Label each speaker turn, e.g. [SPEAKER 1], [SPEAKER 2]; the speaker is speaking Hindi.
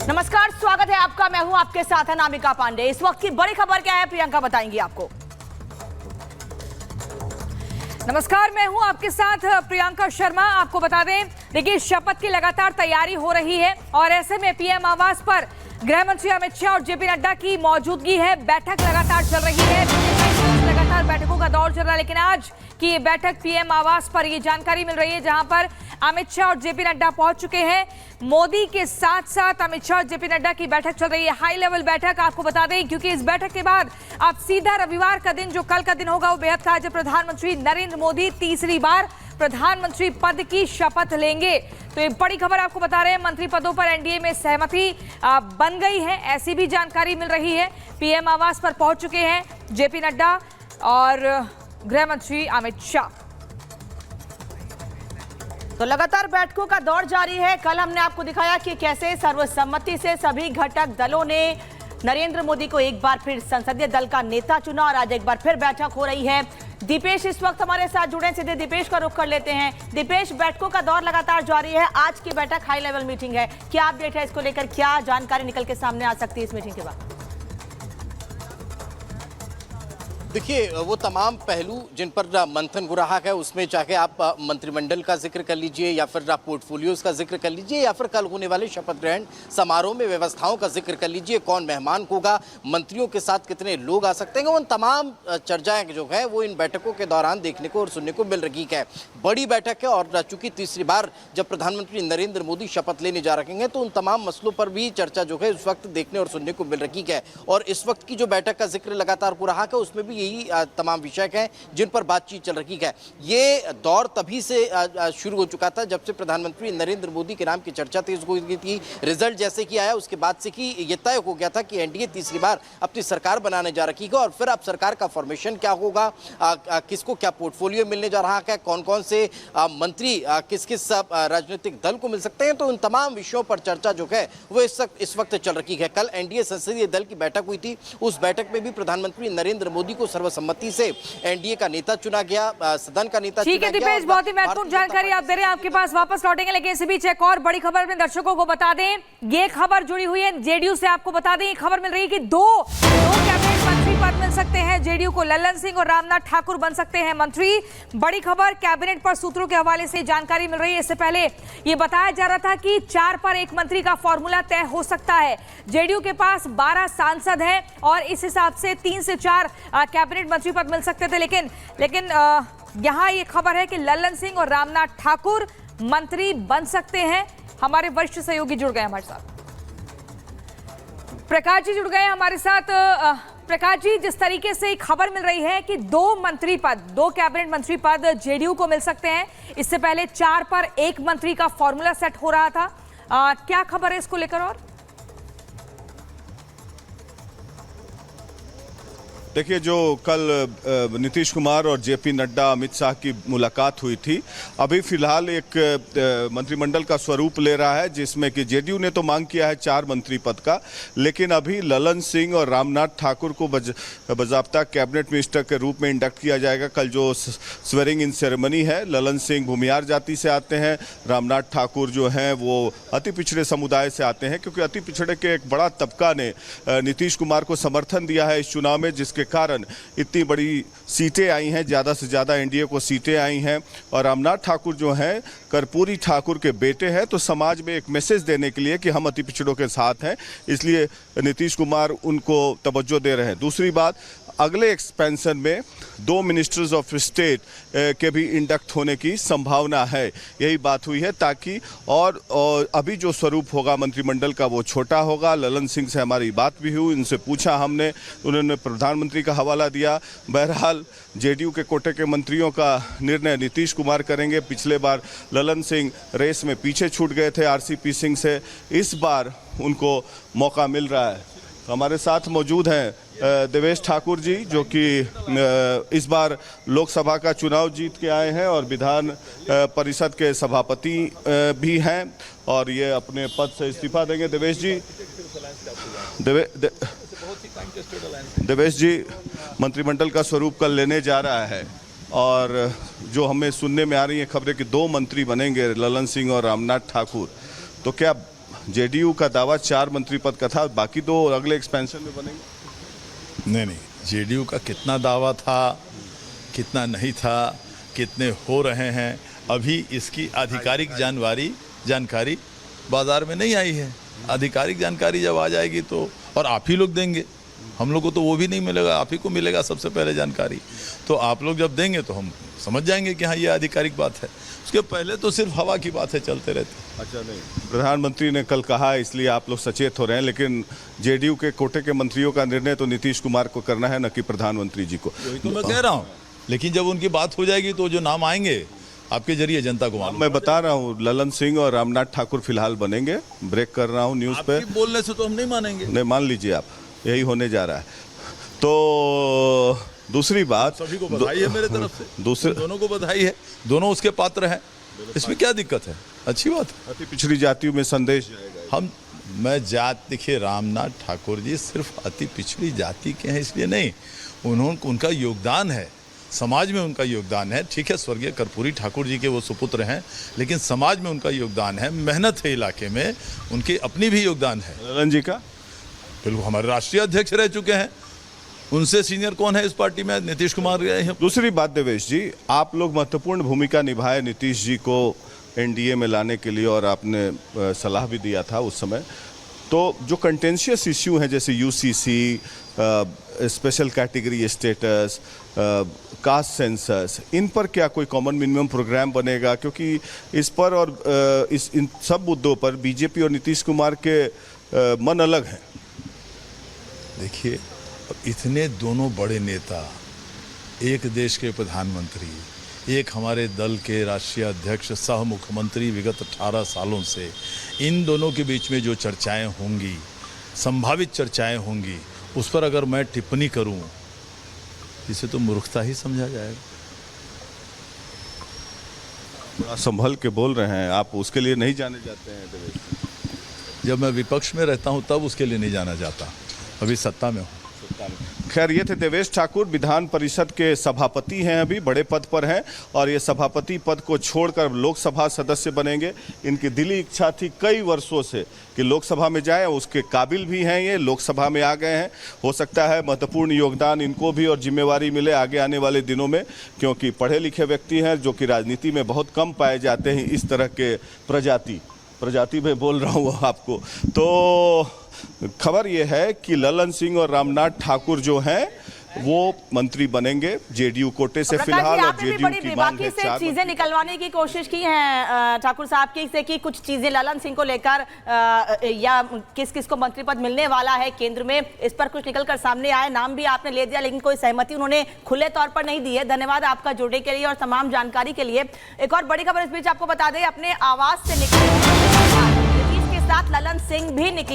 [SPEAKER 1] नमस्कार, स्वागत है आपका। मैं हूं आपके साथ अनामिका पांडे। इस वक्त की बड़ी खबर क्या है, प्रियंका बताएंगी आपको।
[SPEAKER 2] नमस्कार, मैं हूं आपके साथ प्रियंका शर्मा। आपको बता दें, देखिए शपथ की लगातार तैयारी हो रही है और ऐसे में पीएम आवास पर गृह मंत्री अमित शाह और जेपी नड्डा की मौजूदगी है। बैठक लगातार चल रही है, लगातार बैठकों का दौर चल रहा है, लेकिन आज की ये बैठक पीएम आवास पर ये जानकारी मिल रही है, जहां पर अमित शाह और जेपी नड्डा पहुंच चुके हैं। मोदी के साथ साथ अमित शाह और जेपी नड्डा की बैठक चल रही है, हाई लेवल बैठक। आपको बता दें, क्योंकि इस बैठक के बाद अब सीधा रविवार का दिन, जो कल का दिन होगा, वो बेहद खास है। प्रधानमंत्री नरेंद्र मोदी तीसरी बार प्रधानमंत्री पद की शपथ लेंगे। तो ये बड़ी खबर आपको बता रहे हैं, मंत्री पदों पर एनडीए में सहमति बन गई है, ऐसी भी जानकारी मिल रही है। पीएम आवास पर पहुंच चुके हैं जेपी नड्डा और गृह मंत्री अमित शाह।
[SPEAKER 1] तो लगातार बैठकों का दौर जारी है। कल हमने आपको दिखाया कि कैसे सर्वसम्मति से सभी घटक दलों ने नरेंद्र मोदी को एक बार फिर संसदीय दल का नेता चुना और आज एक बार फिर बैठक हो रही है। दीपेश इस वक्त हमारे साथ जुड़े, सीधे दीपेश का रुख कर लेते हैं। दीपेश, बैठकों का दौर लगातार जारी है, आज की बैठक हाई लेवल मीटिंग है, क्या अपडेट है इसको लेकर, क्या जानकारी निकल के सामने आ सकती है इस मीटिंग के बाद?
[SPEAKER 3] देखिए, वो तमाम पहलू जिन पर मंथन हो रहा है, उसमें चाहे आप मंत्रिमंडल का जिक्र कर लीजिए या फिर पोर्टफोलियोज का जिक्र कर लीजिए या फिर कल होने वाले शपथ ग्रहण समारोह में व्यवस्थाओं का जिक्र कर लीजिए, कौन मेहमान होगा, मंत्रियों के साथ कितने लोग आ सकते हैं, उन तमाम चर्चाएं जो है वो इन बैठकों के दौरान देखने को और सुनने को मिल रही है। बड़ी बैठक है और चूंकि तीसरी बार जब प्रधानमंत्री नरेंद्र मोदी शपथ लेने जा रहे हैं, तो उन तमाम मसलों पर भी चर्चा जो है उस वक्त देखने और सुनने को मिल रही है। और इस वक्त की जो बैठक का जिक्र लगातार हो रहा है, उसमें भी यही तमाम विषय हैं जिन पर बातचीत चल रही है। ये दौर तभी से शुरू हो चुका था जब से प्रधानमंत्री नरेंद्र मोदी के नाम की चर्चा तेज हो गई थी। रिजल्ट जैसे कि आया, उसके बाद से कि ये तय हो गया था कि एनडीए तीसरी बार अपनी सरकार बनाने जा रही है और फिर अब सरकार का फॉर्मेशन क्या होगा, किसको क्या पोर्टफोलियो मिलने जा रहा है, कौन कौन से मंत्री किस किस राजनीतिक दल को मिल सकते हैं। तो उन तमाम विषयों पर चर्चा जो है वो इस वक्त चल रही है। कल एनडीए संसदीय दल की बैठक हुई थी, उस बैठक में भी प्रधानमंत्री नरेंद्र मोदी को सर्वसम्मति से एनडीए का नेता चुना गया, सदन का नेता चुना गया।
[SPEAKER 2] ठीक है दीपेश, बहुत ही महत्वपूर्ण जानकारी आप दे रहे हैं, आपके पास वापस लौटेंगे, लेकिन इसी बीच एक और बड़ी खबर अपने दर्शकों को बता दें। ये खबर जुड़ी हुई है जेडीयू से, आपको बता दें, खबर मिल रही है कि दो कैबिनेट मंत्री पद मिल सकते हैं जेडीयू को। लल्लन सिंह और रामनाथ ठाकुर बन सकते हैं मंत्री। बड़ी खबर कैबिनेट पर सूत्रों के हवाले से जानकारी मिल रही है। इससे पहले ये बताया जा रहा था कि 4 पर 1 मंत्री का फॉर्मूला तय हो सकता है। जेडीयू के पास 12 सांसद हैं और इस हिसाब से 3 से 4 कैबिनेट मंत्री पद मिल सकते थे, लेकिन यहां ये खबर है कि लल्लन सिंह और रामनाथ ठाकुर मंत्री बन सकते हैं। हमारे वरिष्ठ सहयोगी जुड़ गए हमारे साथ, प्रकाश जी जुड़ गए हमारे साथ। प्रकाश जी, जिस तरीके से खबर मिल रही है कि 2 कैबिनेट मंत्री पद जेडीयू को मिल सकते हैं, इससे पहले 4 पर 1 मंत्री का फॉर्मूला सेट हो रहा था, क्या खबर है इसको लेकर? और
[SPEAKER 4] देखिए, जो कल नीतीश कुमार और जेपी नड्डा अमित शाह की मुलाकात हुई थी, अभी फिलहाल एक मंत्रिमंडल का स्वरूप ले रहा है, जिसमें कि जेडीयू ने तो मांग किया है 4 मंत्री पद का, लेकिन अभी लल्लन सिंह और रामनाथ ठाकुर को बाकायदा कैबिनेट मिनिस्टर के रूप में इंडक्ट किया जाएगा। कल जो स्वेरिंग इन सेरेमनी है, लल्लन सिंह भूमिहार जाति से आते हैं, रामनाथ ठाकुर जो हैं वो अति पिछड़े समुदाय से आते हैं, क्योंकि अति पिछड़े के एक बड़ा तबका ने नीतीश कुमार को समर्थन दिया है इस चुनाव में, जिसके कारण इतनी बड़ी सीटें आई हैं, ज़्यादा से ज़्यादा एनडीए को सीटें आई हैं। और रामनाथ ठाकुर जो हैं कर्पूरी ठाकुर के बेटे हैं, तो समाज में एक मैसेज देने के लिए कि हम अति पिछड़ों के साथ हैं, इसलिए नीतीश कुमार उनको तवज्जो दे रहे हैं। दूसरी बात, अगले एक्सपेंशन में 2 मिनिस्टर्स ऑफ स्टेट के भी इंडक्ट होने की संभावना है, यही बात हुई है, ताकि और अभी जो स्वरूप होगा मंत्रिमंडल का वो छोटा होगा। लल्लन सिंह से हमारी बात भी हुई, उनसे पूछा हमने, उन्होंने प्रधानमंत्री का हवाला दिया। बहरहाल जेडीयू के कोटे के मंत्रियों का निर्णय नीतीश कुमार करेंगे। पिछले बार लल्लन सिंह रेस में पीछे छूट गए थे आरसीपी सिंह से, इस बार उनको मौका मिल रहा है। हमारे साथ मौजूद हैं देवेश ठाकुर जी, जो कि इस बार लोकसभा का चुनाव जीत के आए हैं और विधान परिषद के सभापति भी हैं, और ये अपने पद से इस्तीफा देंगे। देवेश जी, मंत्रिमंडल का स्वरूप कल लेने जा रहा है और जो हमें सुनने में आ रही है खबरें कि 2 मंत्री बनेंगे, लल्लन सिंह और रामनाथ ठाकुर, तो क्या जेडीयू का दावा 4 मंत्री पद का था, बाकी 2 अगले एक्सपेंशन में बनेंगे।
[SPEAKER 5] नहीं, जेडीयू का कितना दावा था, कितना नहीं था, कितने हो रहे हैं, अभी इसकी आधिकारिक जानकारी बाजार में नहीं आई है। आधिकारिक जानकारी जब आ जाएगी तो, और आप ही लोग देंगे, हम लोग को तो वो भी नहीं मिलेगा, आप ही को मिलेगा सबसे पहले जानकारी। तो आप लोग जब देंगे तो हम समझ जाएंगे कि हाँ ये आधिकारिक बात है। उसके पहले तो सिर्फ हवा की बात है, चलते रहते।
[SPEAKER 4] अच्छा, नहीं, प्रधानमंत्री ने कल कहा इसलिए आप लोग सचेत हो रहे हैं, लेकिन जेडीयू के कोटे के मंत्रियों का निर्णय तो नीतीश कुमार को करना है, न कि प्रधानमंत्री जी को।
[SPEAKER 5] वही तो मैं कह रहा हूँ, लेकिन जब उनकी बात हो जाएगी तो जो नाम आएंगे आपके जरिए जनता को मालूम।
[SPEAKER 4] मैं बता रहा हूँ, ललन सिंह और रामनाथ ठाकुर फिलहाल बनेंगे। ब्रेक कर रहा हूँ न्यूज़ पे।
[SPEAKER 5] आपके बोलने से तो हम नहीं मानेंगे।
[SPEAKER 4] नहीं मान लीजिए आप, यही होने जा रहा है। तो दूसरी बात,
[SPEAKER 5] सभी को बधाई है मेरे तरफ से,
[SPEAKER 4] दूसरे
[SPEAKER 5] दोनों को बधाई है, दोनों उसके पात्र हैं, इसमें क्या दिक्कत है, अच्छी बात है।
[SPEAKER 4] अति पिछड़ी जातियों में संदेश जाएगा।
[SPEAKER 5] देखिए रामनाथ ठाकुर जी सिर्फ अति पिछड़ी जाति के हैं इसलिए नहीं, उनका योगदान है, समाज में उनका योगदान है। ठीक है, स्वर्गीय कर्पूरी ठाकुर जी के वो सुपुत्र हैं, लेकिन समाज में उनका योगदान है, मेहनत है इलाके में, उनकी अपनी भी योगदान है।
[SPEAKER 4] ललन जी का
[SPEAKER 5] बिल्कुल, हमारे राष्ट्रीय अध्यक्ष रह चुके हैं, उनसे सीनियर कौन है इस पार्टी में? नीतीश कुमार रहे हैं।
[SPEAKER 4] दूसरी बात देवेश जी, आप लोग महत्वपूर्ण भूमिका निभाए नीतीश जी को एनडीए में लाने के लिए, और आपने सलाह भी दिया था उस समय। तो जो कंटेंशियस इश्यू हैं जैसे UCC, special category status, caste census, इन पर क्या कोई कॉमन मिनिमम प्रोग्राम बनेगा? क्योंकि इस पर और इन सब मुद्दों पर बीजेपी और नीतीश कुमार के मन अलग हैं।
[SPEAKER 5] देखिए, इतने दोनों बड़े नेता, एक देश के प्रधानमंत्री, एक हमारे दल के राष्ट्रीय अध्यक्ष सह मुख्यमंत्री विगत 18 सालों से, इन दोनों के बीच में जो चर्चाएं होंगी, संभावित चर्चाएं होंगी, उस पर अगर मैं टिप्पणी करूं, इसे तो मूर्खता ही समझा जाएगा।
[SPEAKER 4] बड़ा संभल के बोल रहे हैं आप, उसके लिए नहीं जाने जाते हैं देवेश।
[SPEAKER 5] जब मैं विपक्ष में रहता हूं तब उसके लिए नहीं जाना जाता, अभी सत्ता में हूं।
[SPEAKER 4] खैर, ये थे देवेश ठाकुर, विधान परिषद के सभापति हैं, अभी बड़े पद पर हैं, और ये सभापति पद को छोड़कर लोकसभा सदस्य बनेंगे। इनकी दिली इच्छा थी कई वर्षों से कि लोकसभा में जाएं, उसके काबिल भी हैं, ये लोकसभा में आ गए हैं। हो सकता है महत्वपूर्ण योगदान इनको भी और जिम्मेवारी मिले आगे आने वाले दिनों में, क्योंकि पढ़े लिखे व्यक्ति हैं जो कि राजनीति में बहुत कम पाए जाते हैं, इस तरह के प्रजाति में बोल रहा हूँ आपको। तो खबर यह है कि ललन सिंह और रामनाथ ठाकुर जो हैं वो मंत्री बनेंगे जेडीयू कोटे से फिलहाल, और जेडीयू की मांग है 4
[SPEAKER 1] चीजें निकलवाने की कोशिश की है ठाकुर साहब की से कि कुछ चीजें ललन सिंह को लेकर या किस किस को मंत्री पद मिलने वाला है केंद्र में, इस पर कुछ निकलकर सामने आए। नाम भी आपने ले दिया, लेकिन कोई सहमति उन्होंने खुले तौर पर नहीं दी है। धन्यवाद आपका जुड़ने के लिए और तमाम जानकारी के लिए। एक और बड़ी खबर इस बीच आपको बता दें, अपने आवास से निकले नीतीश के साथ ललन सिंह भी निकले।